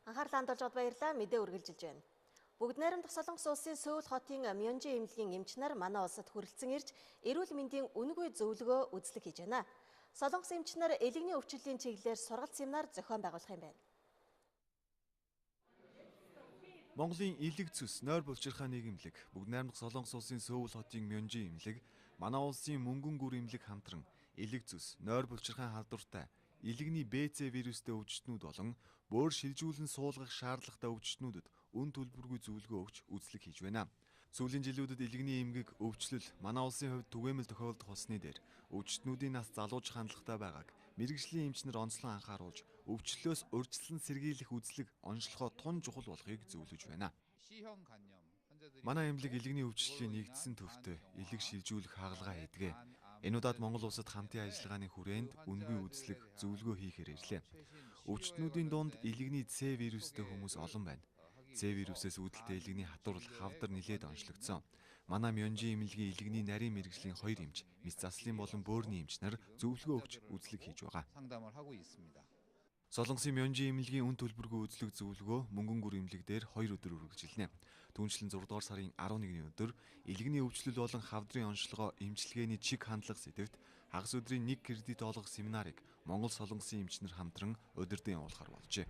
Анхаарлаа хандуулж аваад баярлалаа. Мэдээ үргэлжилж байна. Бүгд найрамдах Солонгос улсын Сөүл хотын Мёнжи эмнэлгийн эмч нар манай улсад хүрэлцэн ирж эрүүл мэндийн үнэгүй зөвлөгөө үзлэг хийж байна. Солонгос эмч нар элэгний өвчлөлийн чиглэлээр сургалт семинар зохион байгуулах юм байна. Монголын элэг цус нойр булчирхай нийгэмлэг, бүгд найрамдах Солонгос улсын Сөүл хотын Мёнжи эмнэлэг, манай улсын Мөнгөн гүр эмнэлэг хамтран элэг цус, нойр булчирхай халдвартай, элэгний БЦ вирустэй өвчтнүүд болон бөөр шилжүүлэн суулгах шаардлагатай өвчтнүүдэд үн төлбөргүй зөвлөгөө өгч үзлэг хийж байна. Сүүлийн жилүүдэд элэгний эмгэг өвчлөл манай улсын хувьд түгээмэл тохиолдох болсны дээр өвчтнүүдийн нас залууж хандлагатай байгааг мэрэгжлийн эмчнэр онцлон анхааруулж өвчлөлөөс урьдчилан сэргийлэх үзлэг онцлогоо тун чухал болохыг зөвлөж байна. Манай эмнэлэг элэгний өвчлөлийн нэгдсэн төвтэй элэг шилжүүлэх хагалгаа хийдэг. Энэ удаад Монгол улсад хамтын ажиллагааны хүрээнд үнэгүй үзлэг зөвлөгөө хийхээр ирлээ. Өвчтнүүдийн дунд элэгний С вирустэй хүмүүс олон байна. С вирусээс үүдэлтэй элэгний хатварл хавдар нилээд онцлогдсон. Манай Мёнжи эмнэлгийн элэгний нарийн мэрэгжлийн 2 эмч, мэс заслын болон бөөрийн эмч нар зөвлөгөө өгч үзлэг хийж байгаа. Солонгосын Мёнжи эмнэлгийн үн төлбөргүй үзлэг зөвлөгөө Мөнгөн гүр эмнэлэг дээр 2 өдөр үргэлжилнэ. Түүнчлэн 6 дугаар сарын 11-ний өдөр элэгний өвчлөл болон хавдрын онцлогоо эмчилгээний чиг хандлага сэдвт хагас өдрийн 1 кредит олгох семинарыг Монгол Солонгосын эмчнэр хамтран удирдан явуулахар болжээ.